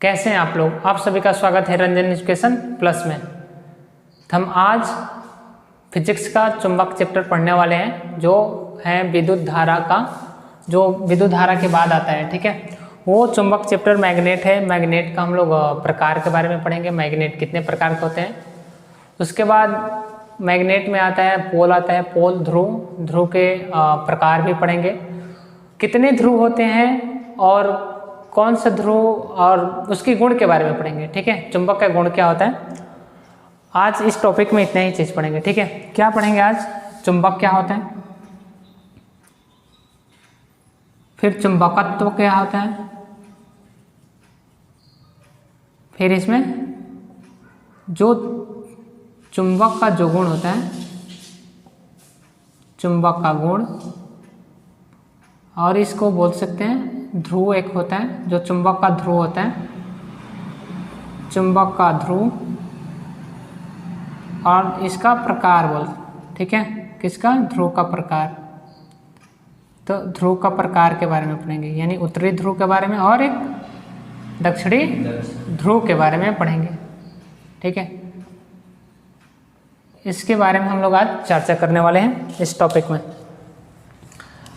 कैसे हैं आप लोग? आप सभी का स्वागत है रंजन एजुकेशन प्लस में। हम आज फिजिक्स का चुंबक चैप्टर पढ़ने वाले हैं, जो है विद्युत धारा का, जो विद्युत धारा के बाद आता है। ठीक है, वो चुंबक चैप्टर मैग्नेट है। मैग्नेट का हम लोग प्रकार के बारे में पढ़ेंगे, मैग्नेट कितने प्रकार के होते हैं। उसके बाद मैग्नेट में आता है पोल, आता है पोल, ध्रुव, ध्रुव के प्रकार भी पढ़ेंगे, कितने ध्रुव होते हैं और कौन सा ध्रुव, और उसकी गुण के बारे में पढ़ेंगे। ठीक है, चुंबक का गुण क्या होता है। आज इस टॉपिक में इतना ही चीज पढ़ेंगे। ठीक है, क्या पढ़ेंगे आज? चुंबक क्या होता है, फिर चुंबकत्व क्या होता है, फिर इसमें जो चुंबक का जो गुण होता है, चुंबक का गुण, और इसको बोल सकते हैं ध्रुव। एक होता है जो चुंबक का ध्रुव होता है, चुंबक का ध्रुव, और इसका प्रकार बोल। ठीक है, किसका? ध्रुव का प्रकार। तो ध्रुव का प्रकार के बारे में पढ़ेंगे, यानी उत्तरी ध्रुव के बारे में और एक दक्षिणी ध्रुव के बारे में पढ़ेंगे। ठीक है, इसके बारे में हम लोग आज चर्चा करने वाले हैं इस टॉपिक में।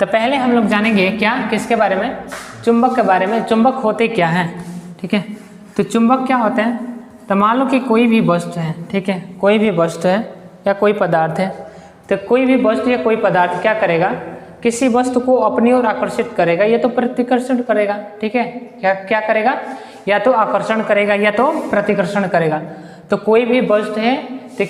तो पहले हम लोग जानेंगे क्या, किसके बारे में? चुंबक के बारे में। चुंबक होते क्या हैं? ठीक है, तो चुंबक क्या होते हैं? तो मान लो कि कोई भी वस्तु है, ठीक है, कोई भी वस्तु है या कोई पदार्थ है, तो कोई भी वस्तु या कोई पदार्थ क्या करेगा? किसी वस्तु को अपनी ओर आकर्षित करेगा या तो प्रतिकर्षण करेगा। ठीक है, क्या क्या करेगा? या तो आकर्षण करेगा या तो प्रतिकर्षण करेगा। तो कोई भी वस्तु है तो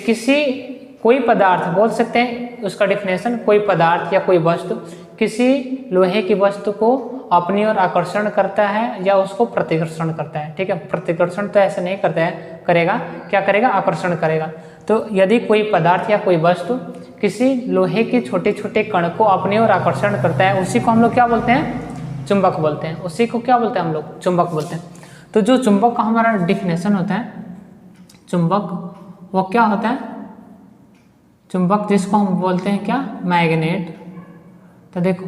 कोई पदार्थ बोल सकते हैं, उसका डिफिनेशन, कोई पदार्थ या कोई वस्तु किसी लोहे की वस्तु को अपनी ओर आकर्षण करता है या उसको प्रतिकर्षण करता है। ठीक है, प्रतिकर्षण तो ऐसे नहीं करता है, करेगा, क्या करेगा? आकर्षण करेगा। तो यदि कोई पदार्थ या कोई वस्तु किसी लोहे के छोटे छोटे कण को अपनी ओर आकर्षण करता है, उसी को हम लोग क्या बोलते हैं? चुंबक बोलते हैं। उसी को क्या बोलते हैं हम लोग? चुंबक बोलते हैं। तो जो चुंबक का हमारा डिफिनेशन होता है, चुंबक वो क्या होता है? चुंबक जिसको हम बोलते हैं क्या? मैग्नेट। तो देखो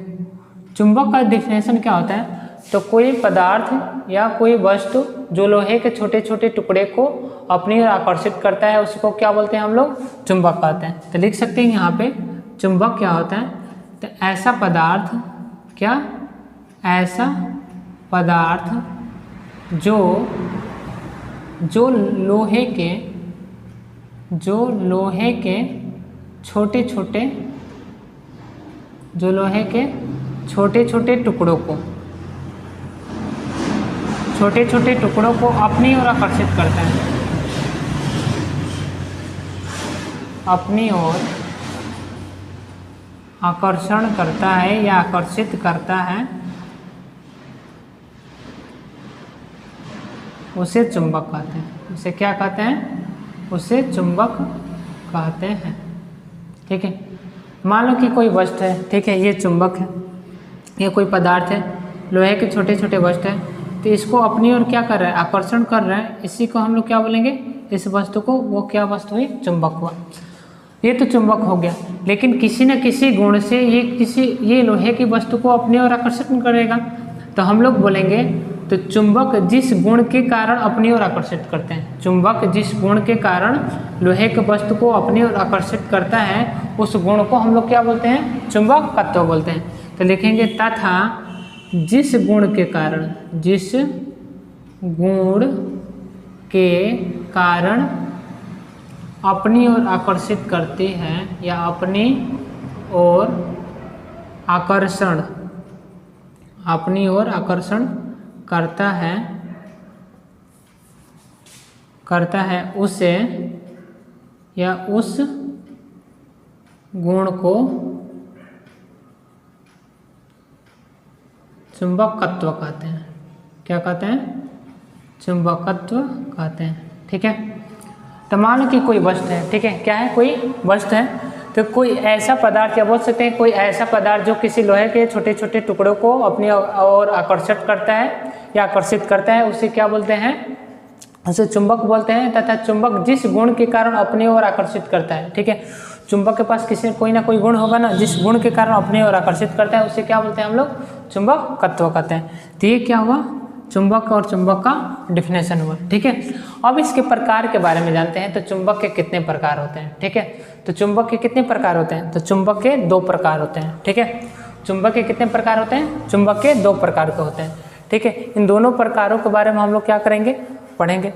चुंबक का डिफिनेशन क्या होता है? तो कोई पदार्थ या कोई वस्तु जो लोहे के छोटे छोटे टुकड़े को अपनी ओर आकर्षित करता है, उसको क्या बोलते हैं हम लोग? चुंबक कहते हैं। तो लिख सकते हैं यहाँ पे चुंबक क्या होता है? तो ऐसा पदार्थ, क्या? ऐसा पदार्थ जो लोहे के छोटे छोटे टुकड़ों को अपनी ओर आकर्षित करता है, अपनी ओर आकर्षण करता है या आकर्षित करता है, उसे चुंबक कहते हैं। उसे क्या कहते हैं? उसे चुंबक कहते हैं। ठीक है, मान लो कि कोई वस्तु है, ठीक है, ये चुंबक है, ये कोई पदार्थ है, लोहे के छोटे छोटे वस्तु है, तो इसको अपनी ओर क्या कर रहा है? आकर्षण कर रहा है। इसी को हम लोग क्या बोलेंगे? इस वस्तु को, वो क्या वस्तु हुई? चुंबक हुआ। ये तो चुंबक हो गया, लेकिन किसी न किसी गुण से ये लोहे की वस्तु को अपनी ओर आकर्षित करेगा। तो हम लोग बोलेंगे तो चुंबक जिस गुण के कारण अपनी ओर आकर्षित करते हैं, चुंबक जिस गुण के कारण लोहे की वस्तु को अपनी ओर आकर्षित करता है, उस गुण को हम लोग क्या बोलते हैं? चुंबकत्व बोलते हैं। तो लिखेंगे तथा जिस गुण के कारण अपनी ओर आकर्षित करते हैं या अपनी ओर आकर्षण करता है उसे या उस गुण को चुंबकत्व कहते हैं। क्या कहते हैं? चुंबकत्व कहते हैं। ठीक है, तो मान लो कि कोई वस्तु है, ठीक है, क्या है? कोई वस्तु है, तो कोई ऐसा पदार्थ, या बोल सकते हैं कोई ऐसा पदार्थ जो किसी लोहे के छोटे छोटे टुकड़ों को अपनी ओर आकर्षित करता है या आकर्षित करता है, उसे क्या बोलते हैं? उसे चुंबक बोलते हैं। तथा चुंबक जिस गुण के कारण अपनी ओर आकर्षित करता है। ठीक है, चुंबक के पास किसी कोई ना कोई गुण होगा ना, जिस गुण के कारण अपने ओर आकर्षित करता है उसे क्या बोलते हैं हम लोग, चुंबकत्व कहते हैं। तो ये क्या हुआ, चुंबक और चुंबक का डिफिनेशन हुआ। ठीक है, अब इसके प्रकार के बारे में जानते हैं। तो चुंबक के कितने प्रकार होते हैं। ठीक है, तो चुंबक के कितने प्रकार होते हैं, तो चुंबक के 2 प्रकार होते हैं। ठीक है, चुंबक के कितने प्रकार होते हैं, चुंबक के 2 प्रकार के होते हैं। ठीक है, इन दोनों प्रकारों के बारे में हम लोग क्या करेंगे, पढ़ेंगे।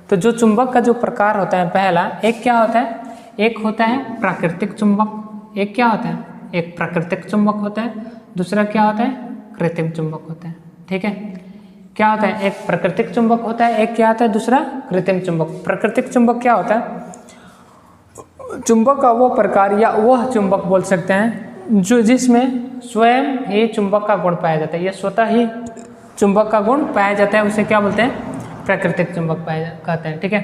तो जो चुंबक का जो प्रकार होता है पहला, एक क्या होता है, एक होता है प्राकृतिक चुंबक। एक क्या होता है, एक प्राकृतिक चुंबक होता है, दूसरा क्या होता है, कृत्रिम चुंबक होता है। ठीक है, क्या होता है, एक प्राकृतिक चुंबक होता है, एक क्या होता है, दूसरा कृत्रिम चुंबक। प्राकृतिक चुंबक क्या होता है, चुंबक का वो प्रकार या वह चुंबक बोल सकते हैं जो जिसमें स्वयं ही चुंबक का गुण पाया जाता है, या स्वतः ही चुंबक का गुण पाया जाता है, उसे क्या बोलते हैं, प्राकृतिक चुंबक कहते हैं। ठीक है,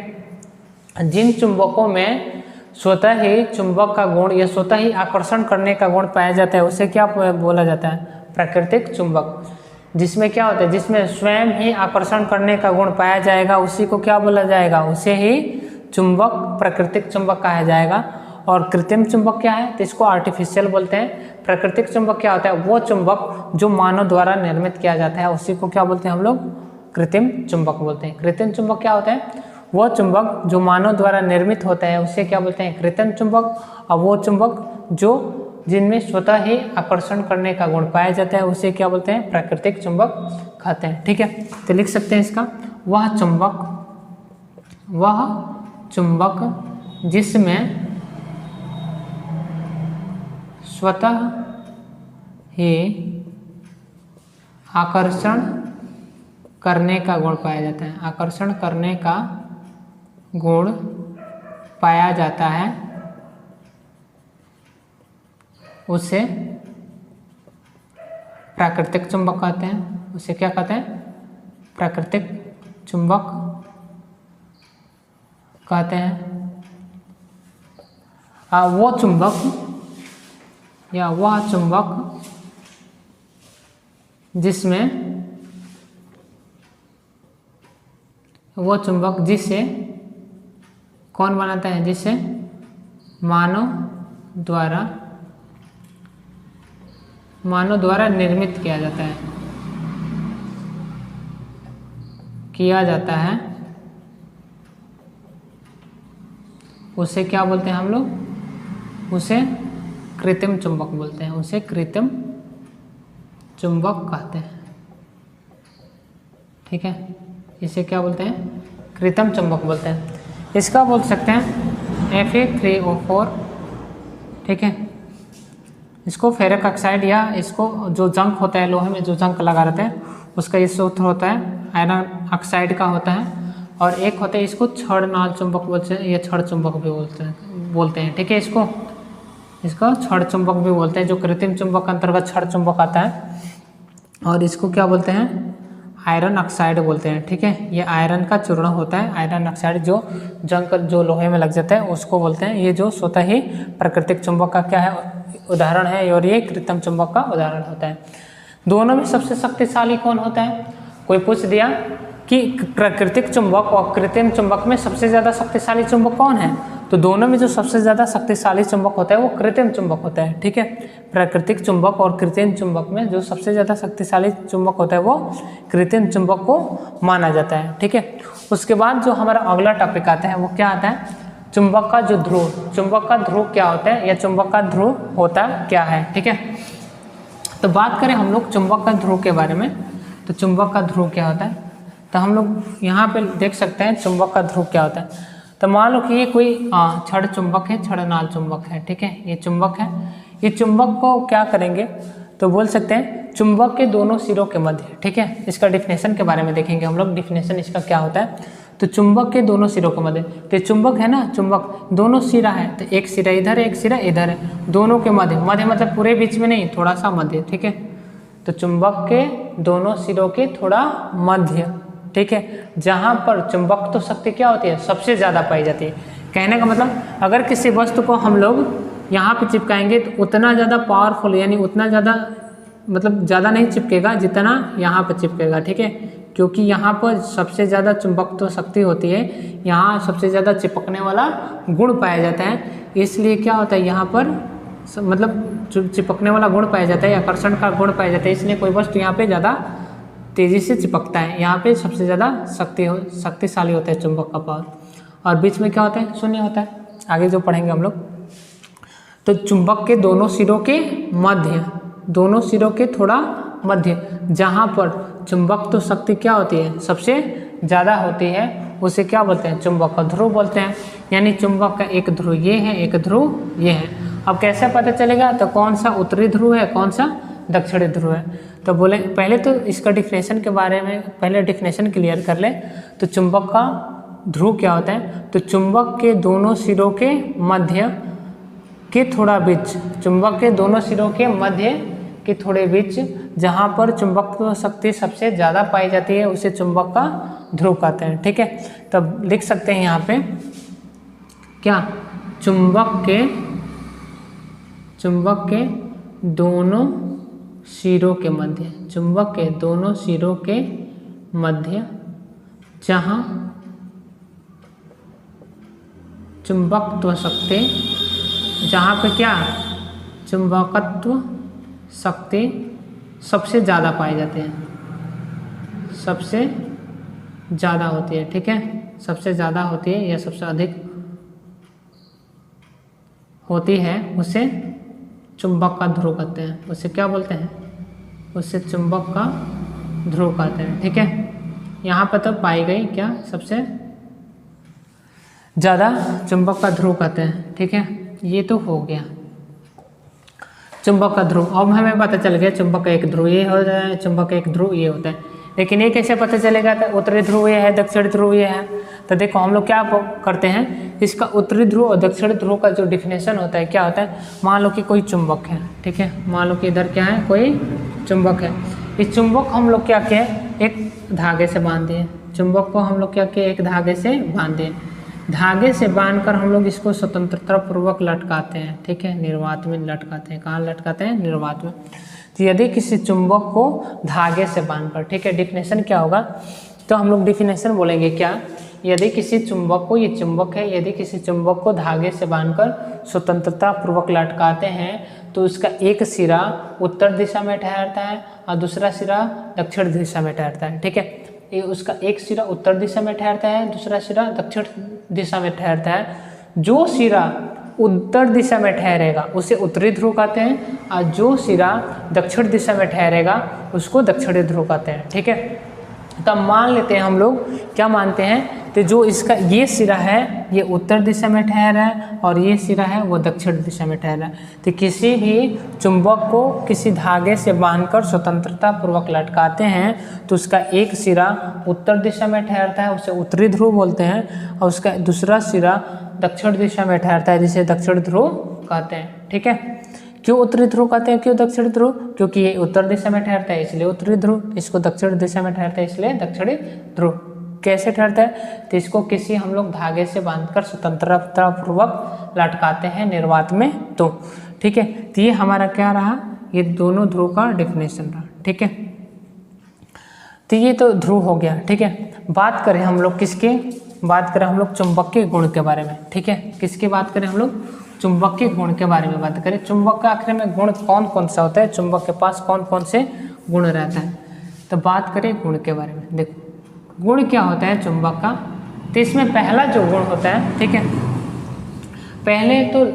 जिन चुंबकों में स्वतः ही चुंबक का गुण या स्वतः ही आकर्षण करने का गुण पाया जाता है उसे क्या बोला जाता है, प्राकृतिक चुंबक। जिसमें क्या होता है, जिसमें स्वयं ही आकर्षण करने का गुण पाया जाएगा उसी को क्या बोला जाएगा, उसे ही चुंबक प्राकृतिक चुंबक कहा जाएगा। और कृत्रिम चुंबक क्या है, तो इसको आर्टिफिशियल बोलते हैं। प्राकृतिक चुंबक क्या होता है, वो चुंबक जो मानव द्वारा निर्मित किया जाता है उसी को क्या बोलते हैं हम लोग, कृत्रिम चुंबक बोलते हैं। कृत्रिम चुंबक क्या होता है, वो चुंबक जो मानव द्वारा निर्मित होता है उसे क्या बोलते हैं, कृत्रिम चुंबक। और वो चुंबक जो जिनमें स्वतः ही आकर्षण करने का गुण पाया जाता है उसे क्या बोलते हैं, प्राकृतिक चुंबक कहते हैं। ठीक है, तो लिख सकते हैं इसका, वह चुंबक जिसमें स्वतः ही आकर्षण करने का गुण पाया जाता है, आकर्षण करने का गुण पाया जाता है उसे प्राकृतिक चुंबक कहते हैं। उसे क्या कहते हैं, प्राकृतिक चुंबक कहते हैं। वो चुंबक या वह चुंबक जिसमें, वो चुंबक जिसे कौन बनाता है, जिसे मानव द्वारा निर्मित किया जाता है, उसे क्या बोलते हैं हम लोग, उसे कृत्रिम चुंबक बोलते हैं, उसे कृत्रिम चुंबक कहते हैं। ठीक है, इसे क्या बोलते हैं, कृत्रिम चुंबक बोलते हैं। इसका बोल सकते हैं Fe3O4। ठीक है, इसको फेरक ऑक्साइड या इसको जो जंक होता है, लोहे में जो जंक लगा रहता है उसका ये सूत्र होता है, आयरन ऑक्साइड का होता है। और एक होता है इसको छड़ नाल चुंबक बोलते हैं, या छड़ चुंबक भी बोलते हैं। ठीक है, इसको छड़ चुंबक भी बोलते हैं, जो कृत्रिम चुंबक के अंतर्गत छड़ चुंबक आता है। और इसको क्या बोलते हैं, आयरन ऑक्साइड बोलते हैं। ठीक है, ये आयरन का चूर्ण होता है, आयरन ऑक्साइड जो जंक जो लोहे में लग जाता है उसको बोलते हैं। ये जो स्वतः ही प्राकृतिक चुंबक का क्या है, उदाहरण है, और ये कृत्रिम चुंबक का उदाहरण होता है। दोनों में सबसे शक्तिशाली कौन होता है, कोई पूछ दिया कि प्राकृतिक चुंबक और कृत्रिम चुंबक में सबसे ज़्यादा शक्तिशाली चुंबक कौन है, तो दोनों में जो सबसे ज़्यादा शक्तिशाली चुंबक होता है वो कृत्रिम चुंबक होता है। ठीक है, प्राकृतिक चुंबक और कृत्रिम चुंबक में जो सबसे ज़्यादा शक्तिशाली चुंबक होता है वो कृत्रिम चुंबक को माना जाता है। ठीक है, उसके बाद जो हमारा अगला टॉपिक आता है वो क्या आता है, चुंबक का जो ध्रुव, चुंबक का ध्रुव क्या होता है, या चुंबक का ध्रुव होता क्या है। ठीक है, तो बात करें हम लोग चुंबक का ध्रुव के बारे में, तो चुंबक का ध्रुव क्या होता है, तो हम लोग यहाँ पे देख सकते हैं चुंबक का ध्रुव क्या होता है। तो मान लो कि ये कोई छड़ चुंबक है, छड़ नाल चुंबक है। ठीक है, ये चुंबक है, ये चुंबक को क्या करेंगे, तो बोल सकते हैं चुंबक के दोनों सिरों के मध्य। ठीक है, इसका डिफिनेशन के बारे में देखेंगे हम लोग, डिफिनेशन इसका क्या होता है। तो चुंबक के दोनों सिरों के मध्य, तो चुंबक है ना, चुंबक दोनों सिरा है, तो एक सिरा इधर है, एक सिरा इधर है, दोनों के मध्य, मध्य मतलब पूरे बीच में नहीं, थोड़ा सा मध्य। ठीक है, तो चुंबक के दोनों सिरों के थोड़ा मध्य। ठीक है, जहाँ पर चुंबक तो शक्ति क्या होती है, सबसे ज़्यादा पाई जाती है। कहने का मतलब अगर किसी वस्तु को हम लोग यहाँ पे चिपकाएंगे तो उतना ज़्यादा पावरफुल, यानी उतना ज़्यादा मतलब ज़्यादा नहीं चिपकेगा जितना यहाँ पे चिपकेगा। ठीक है, क्योंकि यहाँ पर सबसे ज़्यादा चुंबकत्व शक्ति होती है, यहाँ सबसे ज़्यादा चिपकने वाला गुण पाया जाता है, इसलिए क्या होता है यहाँ पर मतलब चिपकने वाला गुण पाया जाता है, आकर्षण का गुण पाया जाता है, इसलिए कोई वस्तु यहाँ पे ज़्यादा तेज़ी से चिपकता है, यहाँ पे सबसे ज़्यादा शक्तिशाली होता है चुंबक का पावर। और बीच में क्या होता है, शून्य होता है। आगे जो पढ़ेंगे हम लोग, तो चुंबक के दोनों सिरों के मध्य, दोनों सिरों के थोड़ा मध्य, जहाँ पर चुंबक तो शक्ति क्या होती है सबसे ज़्यादा होती है, उसे क्या बोलते हैं, चुंबक का ध्रुव बोलते हैं। यानी चुंबक का एक ध्रुव ये है, एक ध्रुव ये है। अब कैसे पता चलेगा, तो कौन सा उत्तरी ध्रुव है, कौन सा दक्षिणी ध्रुव है। तो बोले पहले तो इसका डिफिनेशन के बारे में पहले डिफिनेशन क्लियर कर ले। तो चुंबक का ध्रुव क्या होता है, तो चुंबक के दोनों सिरों के मध्य के थोड़ा बीच, चुंबक के दोनों सिरों के मध्य के थोड़े बीच जहाँ पर चुंबक शक्ति सबसे ज़्यादा पाई जाती है उसे चुंबक का ध्रुव कहते हैं। ठीक है, तब लिख सकते हैं यहाँ पे क्या, चुंबक के दोनों सिरों के मध्य, चुंबक के दोनों सिरों के मध्य जहाँ चुंबकत्व शक्ति, जहाँ पे क्या चुंबकत्व शक्ति सबसे ज़्यादा पाए जाते हैं, सबसे ज़्यादा होती है। ठीक है, सबसे ज़्यादा होती है या सबसे अधिक होती है उसे चुंबक का ध्रुव कहते हैं। उसे क्या बोलते हैं, उसे चुंबक का ध्रुव कहते हैं। ठीक है, यहाँ पर तो पाई गई क्या सबसे ज़्यादा चुंबक का ध्रुव कहते हैं। ठीक है, ये तो हो गया चुंबक का ध्रुव। अब हमें पता चल गया चुंबक का एक ध्रुव ये होता है, चुंबक का एक ध्रुव ये होता है। लेकिन ये कैसे पता चलेगा, तो उत्तरी ध्रुव ये है, दक्षिणी ध्रुव ये है। तो देखो हम लोग क्या करते हैं, इसका उत्तरी ध्रुव और दक्षिणी ध्रुव का जो डिफिनेशन होता है क्या होता है, मान लो कि कोई चुंबक है। ठीक है, मान लो कि इधर क्या है, कोई चुंबक है। इस चुंबक हम लोग क्या किए, एक धागे से बांध दिए। चुंबक को हम लोग क्या किए, एक धागे से बांध दिए। धागे से बांधकर हम लोग इसको स्वतंत्रता पूर्वक लटकाते हैं। ठीक है, निर्वात में लटकाते हैं। कहाँ लटकाते हैं, निर्वात में। तो यदि किसी चुंबक को धागे से बांधकर, ठीक है, डिफिनेशन क्या होगा, तो हम लोग डिफिनेशन बोलेंगे क्या, यदि किसी चुंबक को, ये चुंबक है, यदि किसी चुंबक को धागे से बांधकर स्वतंत्रता पूर्वक लटकाते हैं तो उसका एक सिरा उत्तर दिशा में ठहरता है और दूसरा सिरा दक्षिण दिशा में ठहरता है। ठीक है, ये उसका एक सिरा उत्तर दिशा में ठहरता है, दूसरा सिरा दक्षिण दिशा में ठहरता है। जो सिरा उत्तर दिशा में ठहरेगा उसे उत्तरी ध्रुव कहते हैं और जो सिरा दक्षिण दिशा में ठहरेगा उसको दक्षिणी ध्रुव कहते हैं। ठीक है, तब मान लेते हैं हम लोग क्या मानते हैं, तो जो इसका ये सिरा है ये उत्तर दिशा में ठहरा है और ये सिरा है वो दक्षिण दिशा में ठहरा है। तो किसी भी चुंबक को किसी धागे से बांधकर स्वतंत्रता पूर्वक लटकाते हैं तो उसका एक सिरा उत्तर दिशा में ठहरता है, उसे उत्तरी ध्रुव बोलते हैं, और उसका दूसरा सिरा दक्षिण दिशा में ठहरता है जिसे दक्षिण ध्रुव कहते हैं। ठीक है, क्यों उत्तरी ध्रुव कहते हैं, क्यों दक्षिणी ध्रुव, क्योंकि ये उत्तर दिशा में ठहरता है इसलिए उत्तरी ध्रुव, इसको दक्षिण दिशा में ठहरता है इसलिए दक्षिणी ध्रुव। कैसे ठहरता है, तो इसको किसी हम लोग धागे से बांधकर स्वतंत्रता पूर्वक लटकाते हैं निर्वात में। तो ठीक है, तो ये हमारा क्या रहा, ये दोनों ध्रुव का डेफिनेशन रहा। ठीक है, तो ये तो ध्रुव हो गया। ठीक है, बात करें हम लोग किसके, बात करें हम लोग चुंबक के गुण के बारे में। ठीक है, किसकी बात करें हम लोग, चुंबक के गुण के बारे में बात करें। चुंबक का आखिर में गुण कौन कौन सा होता है, चुंबक के पास कौन कौन से गुण रहता है, तो बात करें गुण के बारे में। देखो गुण क्या होता है चुंबक का, तो इसमें पहला जो गुण होता है, ठीक है, पहले तो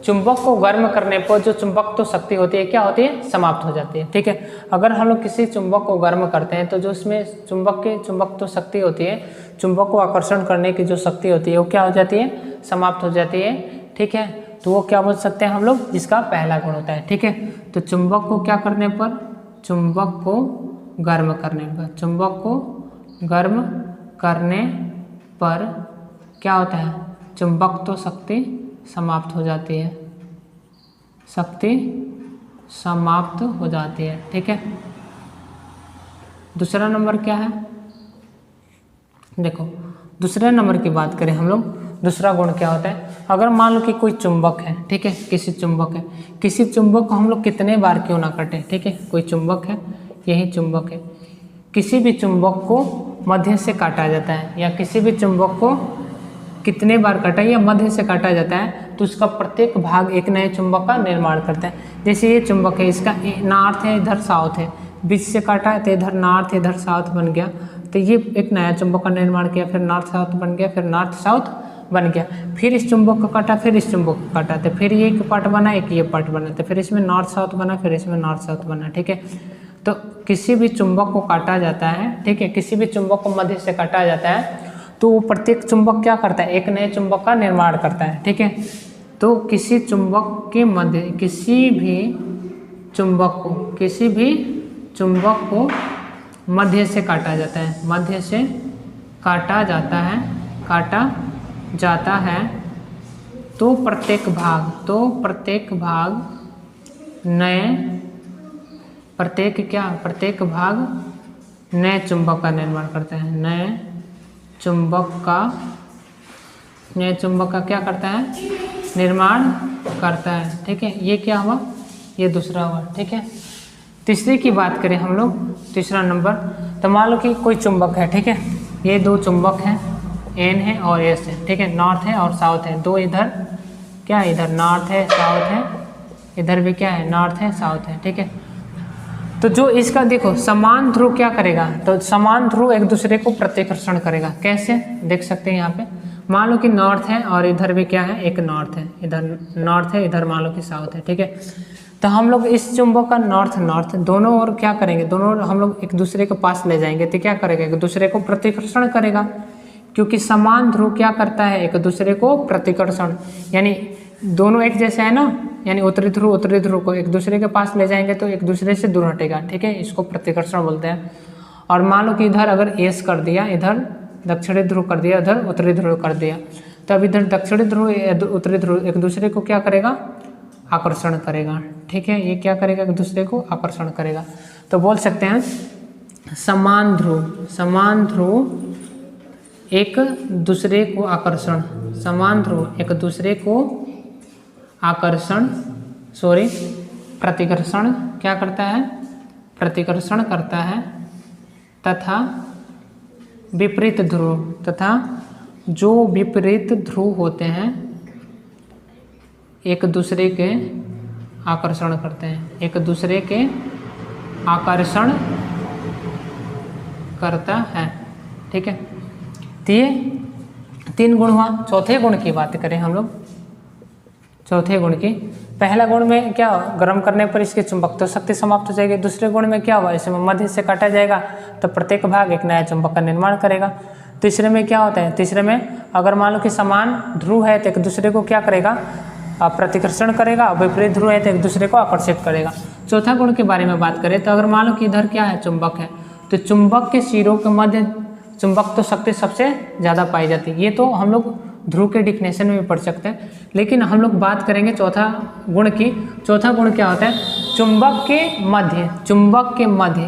चुंबक को गर्म करने पर जो चुंबक तो शक्ति होती है क्या होती है, समाप्त हो जाती है। ठीक है, अगर हम लोग किसी चुंबक को गर्म करते हैं तो जो उसमें चुंबक तो शक्ति होती है, चुंबक को आकर्षण करने की जो शक्ति होती है वो क्या हो जाती है, समाप्त हो जाती है। ठीक है, तो वो क्या बोल सकते हैं हम लोग, जिसका पहला गुण होता है। ठीक है, तो चुंबक को क्या करने पर, चुंबक को गर्म करने पर, चुंबक को गर्म करने पर क्या होता है, चुंबक तो शक्ति समाप्त हो जाती है, शक्ति समाप्त हो जाती है। ठीक है, दूसरा नंबर क्या है, देखो दूसरे नंबर की बात करें हम लोग, दूसरा गुण क्या होता है, अगर मान लो कि कोई चुंबक है, ठीक है, किसी चुंबक है, किसी चुंबक को हम लोग कितने बार क्यों ना काटें, ठीक है, कोई चुंबक है, यही चुंबक है, किसी भी चुंबक को मध्य से काटा जाता है, या किसी भी चुंबक को कितने बार काटा या मध्य से काटा जाता है तो उसका प्रत्येक भाग एक नए चुंबक का निर्माण करता है। जैसे ये चुंबक है, इसका नॉर्थ है, इधर साउथ है, बीच से काटा है तो इधर नॉर्थ इधर साउथ बन गया, तो ये एक नया चुंबक का निर्माण किया, फिर नॉर्थ साउथ बन गया, फिर नॉर्थ साउथ बन गया, फिर इस चुंबक को काटा, फिर इस चुंबक को काटा, तो फिर ये एक पार्ट बना, एक ये पार्ट बना, तो फिर इसमें नॉर्थ साउथ बना, फिर इसमें नॉर्थ साउथ बना। ठीक है, तो किसी भी चुंबक को काटा जाता है, ठीक है, किसी भी चुंबक को मध्य से काटा जाता है तो वो प्रत्येक चुंबक क्या करता है, एक नए चुंबक का निर्माण करता है। ठीक है, तो किसी चुंबक के मध्य, किसी भी चुंबक को मध्य से काटा जाता है, मध्य से काटा जाता है तो प्रत्येक भाग नए चुंबक का निर्माण करता है, नए चुंबक का क्या करता है, निर्माण करता है। ठीक है, ये क्या हुआ, ये दूसरा हुआ। ठीक है, तीसरे की बात करें हम लोग, तीसरा नंबर, तो मान लो कि कोई चुंबक है। ठीक है, ये दो चुंबक हैं, एन है और एस है। ठीक है, नॉर्थ है और साउथ है, दो इधर क्या है, इधर नॉर्थ है साउथ है, इधर भी क्या है, नॉर्थ है साउथ है। ठीक है, तो जो इसका देखो समान ध्रुव क्या करेगा, तो समान ध्रुव एक दूसरे को प्रतिकर्षण करेगा। कैसे देख सकते हैं, यहाँ पे मान लो कि नॉर्थ है और इधर भी क्या है, एक नॉर्थ है, इधर नॉर्थ है, इधर मान लो कि साउथ है। ठीक है, तो हम लोग इस चुंबक का नॉर्थ दोनों ओर क्या करेंगे, दोनों ओर हम लोग एक दूसरे के पास ले जाएंगे, तो क्या करेगा, एक दूसरे को प्रतिकर्षण करेगा, क्योंकि समान ध्रुव क्या करता है, एक दूसरे को प्रतिकर्षण, यानी दोनों एक जैसे है ना, यानी उत्तरी ध्रुव को एक दूसरे के पास ले जाएंगे तो एक दूसरे से दूर हटेगा। ठीक है, इसको प्रतिकर्षण बोलते हैं। और मान लो कि इधर अगर एस कर दिया, इधर दक्षिणी ध्रुव कर दिया, इधर उत्तरी ध्रुव कर दिया, तो अब इधर दक्षिणी ध्रुव उत्तरी ध्रुव एक दूसरे को क्या करेगा, आकर्षण करेगा। ठीक है, ये क्या करेगा, एक दूसरे को आकर्षण करेगा। तो बोल सकते हैं समान ध्रुव एक दूसरे को आकर्षण, समान ध्रुव एक दूसरे को प्रतिकर्षण क्या करता है, प्रतिकर्षण करता है, तथा विपरीत ध्रुव, तथा जो विपरीत ध्रुव होते हैं एक दूसरे के आकर्षण करते हैं, एक दूसरे के आकर्षण करता है। ठीक है, तो ये 3 गुण हुआ। चौथे गुण की बात करें हम लोग, चौथे गुण की, पहला गुण में क्या, गर्म करने पर इसकी चुंबकत्व शक्ति समाप्त हो जाएगी। दूसरे गुण में क्या हुआ, इसमें मध्य से काटा जाएगा तो प्रत्येक भाग एक नया चुंबक का निर्माण करेगा। तीसरे में क्या होता है, तीसरे में अगर मान लो कि समान ध्रुव है तो एक दूसरे को क्या करेगा, प्रतिकर्षण करेगा, विपरीत ध्रुव है तो एक दूसरे को आकर्षित करेगा। चौथा गुण के बारे में बात करें तो अगर मान लो कि इधर क्या है, चुंबक है, तो चुंबक के सिरों के मध्य चुंबकत्व शक्ति सबसे ज़्यादा पाई जाती है। ये तो हम लोग ध्रुव के डिफिनेशन में भी पढ़ सकते हैं, लेकिन हम लोग बात करेंगे चौथा गुण की। चौथा गुण क्या होता है, चुंबक के मध्य,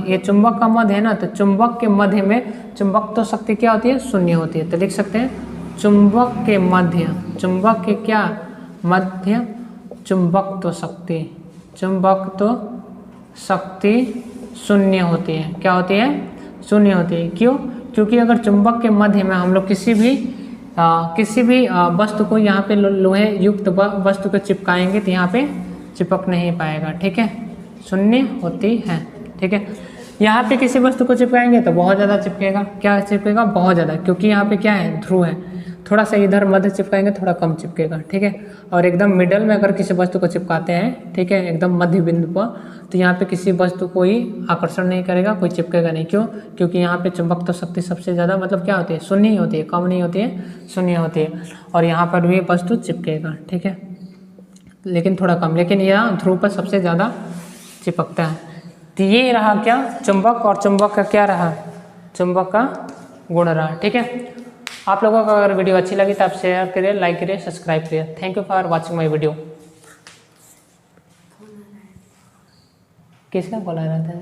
ये चुंबक का मध्य है ना, तो चुंबक के मध्य में चुंबकत्व शक्ति क्या होती है, शून्य होती है। तो लिख सकते हैं चुंबक के मध्य, चुंबक के क्या मध्य चुंबकत्व शक्ति शून्य होती है। क्या होती है, शून्य होती है। क्यों, क्योंकि अगर चुंबक के मध्य में हम लोग किसी भी वस्तु को यहाँ पे लोहे युक्त वस्तु को चिपकाएंगे तो यहाँ पे चिपक नहीं पाएगा। ठीक है, शून्य होती है। ठीक है, यहाँ पे किसी वस्तु को चिपकाएंगे तो बहुत ज़्यादा चिपकेगा। क्या चिपकेगा, बहुत ज़्यादा, क्योंकि यहाँ पे क्या है, ध्रुव है। थोड़ा सा इधर मध्य चिपकाएंगे थोड़ा कम चिपकेगा। ठीक है, और एकदम मिडल में अगर किसी वस्तु को चिपकाते हैं, ठीक है, एकदम मध्य बिंदु पर, तो यहाँ पे किसी वस्तु को ही आकर्षण नहीं करेगा, कोई चिपकेगा नहीं। क्यों, क्योंकि यहाँ पे चुंबकत्व शक्ति सबसे ज़्यादा मतलब क्या होती है, शून्य ही होती है, कम नहीं होती है, शून्य होती है। और यहाँ पर भी वस्तु चिपकेगा। ठीक है, लेकिन थोड़ा कम, लेकिन यह ध्रुव पर सबसे ज़्यादा चिपकता है। तो ये रहा क्या, चुंबक, और चुंबक का क्या रहा, चुंबक का गुण रहा। ठीक है, आप लोगों को अगर वीडियो अच्छी लगी तो आप शेयर करिए, लाइक करिए, सब्सक्राइब करिए। Thank you for watching my video. किसका कॉल आ रहा था?